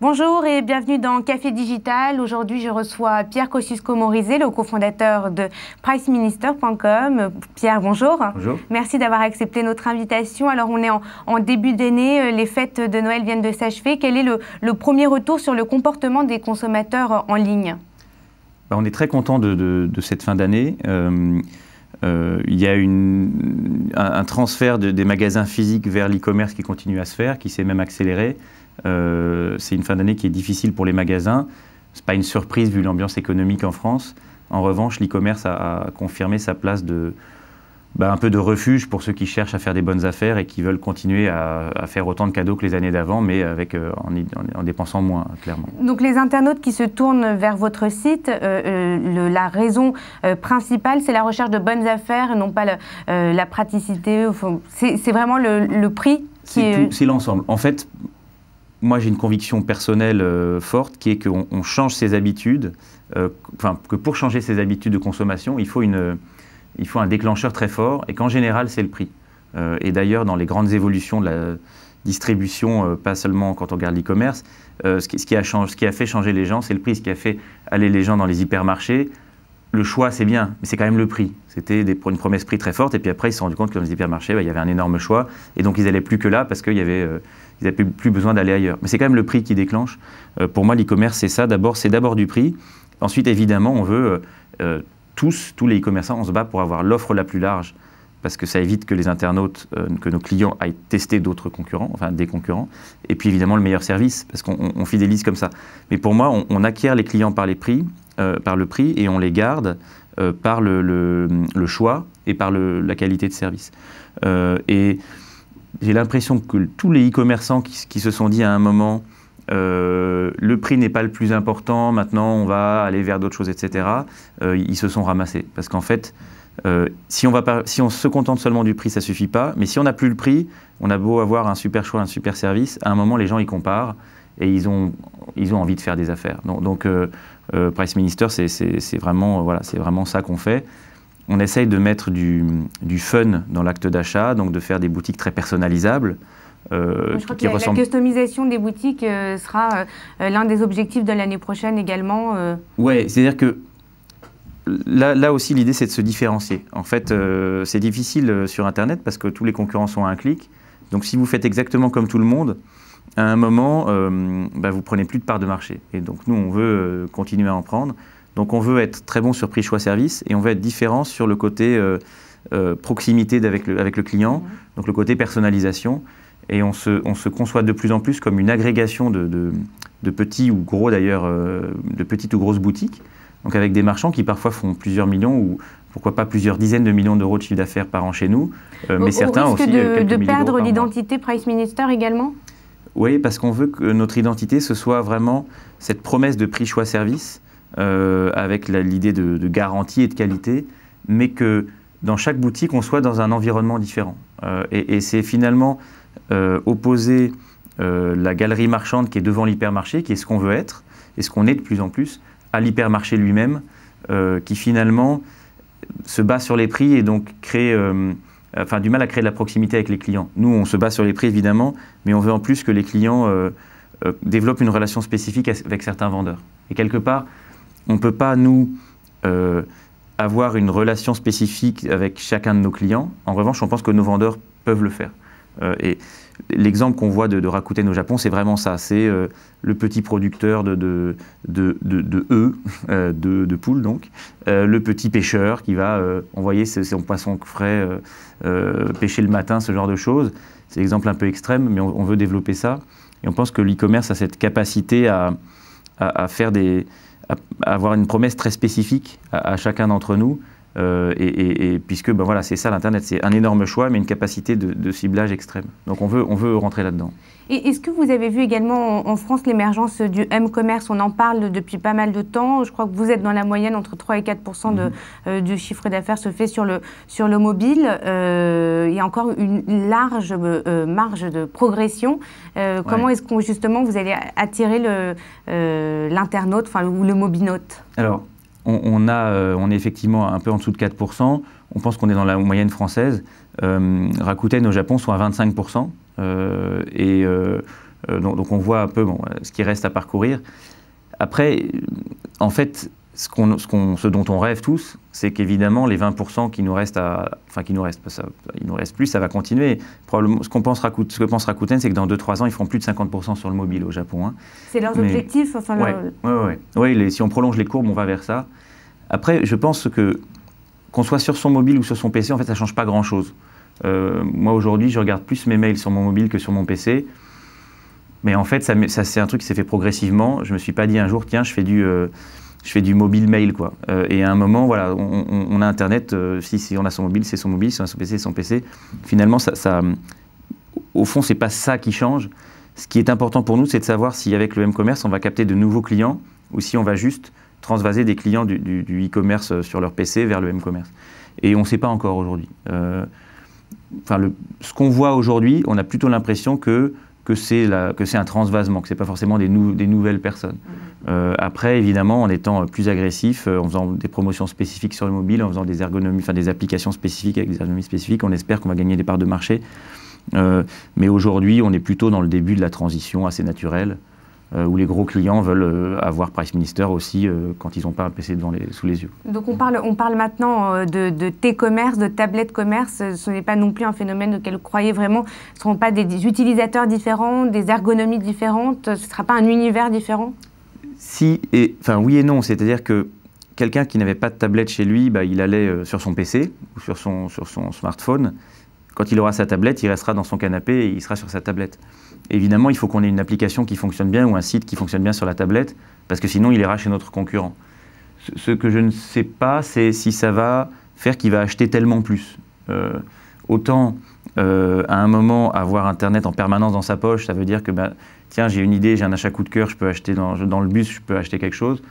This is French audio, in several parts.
Bonjour et bienvenue dans Café Digital. Aujourd'hui, je reçois Pierre Kosciusko-Morizet, le cofondateur de PriceMinister.com. Pierre, bonjour. Bonjour. Merci d'avoir accepté notre invitation. Alors, on est en début d'année, les fêtes de Noël viennent de s'achever. Quel est le premier retour sur le comportement des consommateurs en ligne? On est très content de cette fin d'année. Il y a un transfert des magasins physiques vers l'e-commerce qui continue à se faire, qui s'est même accéléré. C'est une fin d'année qui est difficile pour les magasins. Ce n'est pas une surprise vu l'ambiance économique en France. En revanche, l'e-commerce a confirmé sa place un peu de refuge pour ceux qui cherchent à faire des bonnes affaires et qui veulent continuer à faire autant de cadeaux que les années d'avant, mais en dépensant moins, clairement. Donc les internautes qui se tournent vers votre site, la raison principale, c'est la recherche de bonnes affaires et non pas la praticité. C'est vraiment le prix qui est... C'est l'ensemble. En fait, moi, j'ai une conviction personnelle forte qui est qu'on change ses habitudes, que pour changer ses habitudes de consommation, il faut un déclencheur très fort et qu'en général, c'est le prix. Et d'ailleurs, dans les grandes évolutions de la distribution, pas seulement quand on regarde l'e-commerce, ce qui a fait changer les gens, c'est le prix. Ce qui a fait aller les gens dans les hypermarchés, le choix, c'est bien, mais c'est quand même le prix. C'était une promesse prix très forte et puis après, ils se sont rendus compte que dans les hypermarchés, il y avait un énorme choix et donc ils n'allaient plus que là parce qu'ils n'avaient plus besoin d'aller ailleurs. Mais c'est quand même le prix qui déclenche. Pour moi, l'e-commerce, c'est ça. C'est d'abord du prix. Ensuite, évidemment, on veut, tous les e-commerçants, on se bat pour avoir l'offre la plus large parce que ça évite que les internautes, que nos clients aillent tester d'autres concurrents, enfin des concurrents. Et puis évidemment, le meilleur service parce qu'on fidélise comme ça. Mais pour moi, on acquiert les clients par le prix et on les garde par le choix et par la qualité de service. Et j'ai l'impression que tous les e-commerçants qui se sont dit à un moment le prix n'est pas le plus important, maintenant on va aller vers d'autres choses, etc., ils se sont ramassés. Parce qu'en fait, si on se contente seulement du prix, ça ne suffit pas. Mais si on n'a plus le prix, on a beau avoir un super choix, un super service, à un moment les gens ils comparent et ils ont envie de faire des affaires. Donc Price Minister, c'est vraiment ça qu'on fait. On essaye de mettre du fun dans l'acte d'achat, donc de faire des boutiques très personnalisables. Je crois que la customisation des boutiques sera l'un des objectifs de l'année prochaine également. Oui, c'est-à-dire que là aussi, l'idée, c'est de se différencier. En fait, c'est difficile sur Internet parce que tous les concurrents sont à un clic. Donc, si vous faites exactement comme tout le monde, à un moment, vous prenez plus de part de marché. Et donc, nous, on veut continuer à en prendre. Donc, on veut être très bon sur prix, choix, service et on veut être différent sur le côté proximité avec le client, donc le côté personnalisation. Et on se conçoit de plus en plus comme une agrégation de petits ou gros d'ailleurs, de petites ou grosses boutiques, donc avec des marchands qui parfois font plusieurs millions ou pourquoi pas plusieurs dizaines de millions d'euros de chiffre d'affaires par an chez nous, mais certains aussi quelques milliers d'euros par mois. De perdre l'identité Price Minister également? Oui, parce qu'on veut que notre identité, ce soit vraiment cette promesse de prix, choix, service, avec l'idée de garantie et de qualité, mais que dans chaque boutique, on soit dans un environnement différent. Et c'est finalement opposer la galerie marchande qui est devant l'hypermarché, qui est ce qu'on veut être, et ce qu'on est de plus en plus, à l'hypermarché lui-même, qui finalement se bat sur les prix et donc du mal à créer de la proximité avec les clients. Nous, on se bat sur les prix évidemment, mais on veut en plus que les clients développent une relation spécifique avec certains vendeurs. Et quelque part, on ne peut pas, nous, avoir une relation spécifique avec chacun de nos clients. En revanche, on pense que nos vendeurs peuvent le faire. Et l'exemple qu'on voit de Rakuten au Japon, c'est vraiment ça. C'est le petit producteur de poules, donc, le petit pêcheur qui va envoyer son poisson frais pêcher le matin, ce genre de choses. C'est l'exemple un peu extrême, mais on veut développer ça. Et on pense que l'e-commerce a cette capacité à avoir une promesse très spécifique à chacun d'entre nous. Puisque c'est ça l'Internet, c'est un énorme choix, mais une capacité de ciblage extrême. Donc on veut rentrer là-dedans. Et est-ce que vous avez vu également en France l'émergence du m-commerce? On en parle depuis pas mal de temps. Je crois que vous êtes dans la moyenne, entre 3 et 4% du chiffre d'affaires se fait sur le mobile. Il y a encore une large marge de progression. Comment est-ce que justement vous allez attirer l'internaute, ou le mobinote? Alors, on est effectivement un peu en dessous de 4%. On pense qu'on est dans la moyenne française. Rakuten au Japon sont à 25%. Donc on voit un peu ce qui reste à parcourir. Après, en fait, ce dont on rêve tous, c'est qu'évidemment, les 20% qui nous restent il nous reste plus, ça va continuer. Probablement, ce que pense Rakuten, c'est que dans 2-3 ans, ils feront plus de 50% sur le mobile au Japon. Hein. C'est leurs objectifs Oui, si on prolonge les courbes, on va vers ça. Après, je pense qu'on soit sur son mobile ou sur son PC, en fait, ça ne change pas grand-chose. Moi, aujourd'hui, je regarde plus mes mails sur mon mobile que sur mon PC. Mais en fait, ça c'est un truc qui s'est fait progressivement. Je ne me suis pas dit un jour, tiens, je fais du mobile mail, quoi. Et à un moment, voilà, on a Internet. Si on a son mobile, c'est son mobile. Si on a son PC, c'est son PC. Finalement, au fond, c'est pas ça qui change. Ce qui est important pour nous, c'est de savoir si avec le m-commerce, on va capter de nouveaux clients ou si on va juste transvaser des clients du e-commerce sur leur PC vers le m-commerce. Et on ne sait pas encore aujourd'hui. Ce qu'on voit aujourd'hui, on a plutôt l'impression que c'est un transvasement, que ce n'est pas forcément des nouvelles personnes. Après, évidemment, en étant plus agressif, en faisant des promotions spécifiques sur le mobile, en faisant des applications spécifiques avec des ergonomies spécifiques, on espère qu'on va gagner des parts de marché. Mais aujourd'hui, on est plutôt dans le début de la transition assez naturelle, où les gros clients veulent avoir Price Minister aussi quand ils n'ont pas un PC sous les yeux. Donc on parle maintenant de T-commerce, de tablette commerce. Ce n'est pas non plus un phénomène auquel vous croyez vraiment. Ce ne seront pas des utilisateurs différents, des ergonomies différentes. Ce ne sera pas un univers différent? Oui et non. C'est-à-dire que quelqu'un qui n'avait pas de tablette chez lui, il allait sur son PC ou sur son smartphone. Quand il aura sa tablette, il restera dans son canapé et il sera sur sa tablette. Évidemment, il faut qu'on ait une application qui fonctionne bien ou un site qui fonctionne bien sur la tablette, parce que sinon, il ira chez notre concurrent. Ce que je ne sais pas, c'est si ça va faire qu'il va acheter tellement plus. Autant, à un moment, avoir Internet en permanence dans sa poche, ça veut dire que, tiens, j'ai une idée, j'ai un achat coup de cœur, je peux acheter dans le bus, je peux acheter quelque chose.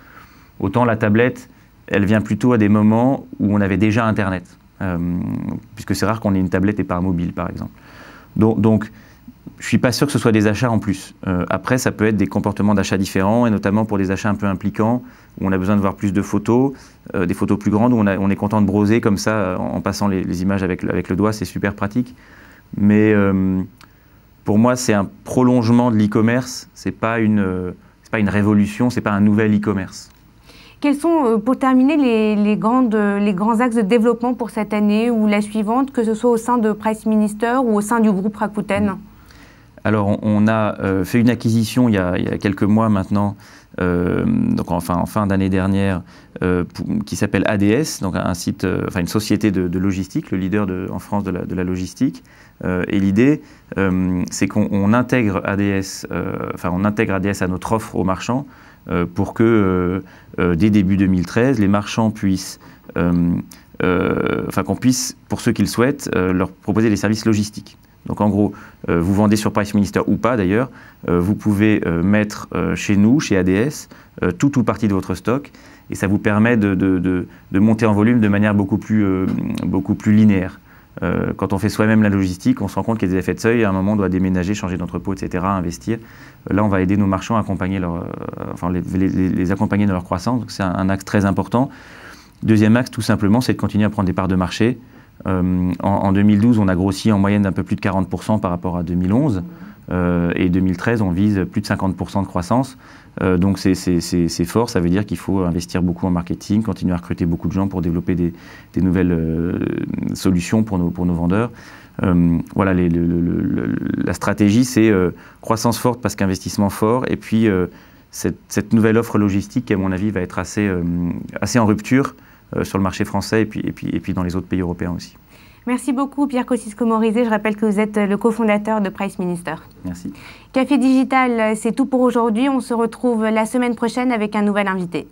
Autant la tablette, elle vient plutôt à des moments où on avait déjà Internet. Puisque c'est rare qu'on ait une tablette et pas un mobile, par exemple. Donc je ne suis pas sûr que ce soit des achats en plus. Après, ça peut être des comportements d'achat différents, et notamment pour des achats un peu impliquants, où on a besoin de voir plus de photos, des photos plus grandes, où on est content de broser comme ça, en passant les images avec le doigt, c'est super pratique. Mais pour moi, c'est un prolongement de l'e-commerce, c'est pas une révolution, c'est pas un nouvel e-commerce. Quels sont, pour terminer, les grands axes de développement pour cette année ou la suivante, que ce soit au sein de Price Minister ou au sein du groupe Rakuten? Alors, on a fait une acquisition il y a quelques mois maintenant, donc en fin d'année dernière, qui s'appelle ADS, donc une société de logistique, le leader en France de la logistique. Et l'idée, c'est qu'on intègre ADS, à notre offre aux marchands, pour que dès début 2013, les marchands puissent, qu'on puisse, pour ceux qui le souhaitent, leur proposer des services logistiques. Donc en gros, vous vendez sur Price Minister ou pas d'ailleurs, vous pouvez mettre chez nous, chez ADS, tout ou partie de votre stock, et ça vous permet de monter en volume de manière beaucoup plus linéaire. Quand on fait soi-même la logistique, on se rend compte qu'il y a des effets de seuil, à un moment on doit déménager, changer d'entrepôt, etc., investir. Là, on va aider nos marchands à accompagner les accompagner dans leur croissance, donc c'est un axe très important. Deuxième axe, tout simplement, c'est de continuer à prendre des parts de marché. En 2012, on a grossi en moyenne d'un peu plus de 40% par rapport à 2011. Et 2013, on vise plus de 50% de croissance. Donc c'est fort, ça veut dire qu'il faut investir beaucoup en marketing, continuer à recruter beaucoup de gens pour développer des nouvelles solutions pour nos vendeurs. Voilà, la stratégie, c'est croissance forte parce qu'investissement fort, et puis cette nouvelle offre logistique qui, à mon avis, va être assez en rupture sur le marché français et puis dans les autres pays européens aussi. Merci beaucoup Pierre Kosciusko-Morizet. Je rappelle que vous êtes le cofondateur de Price Minister. Merci. Café Digital, c'est tout pour aujourd'hui. On se retrouve la semaine prochaine avec un nouvel invité.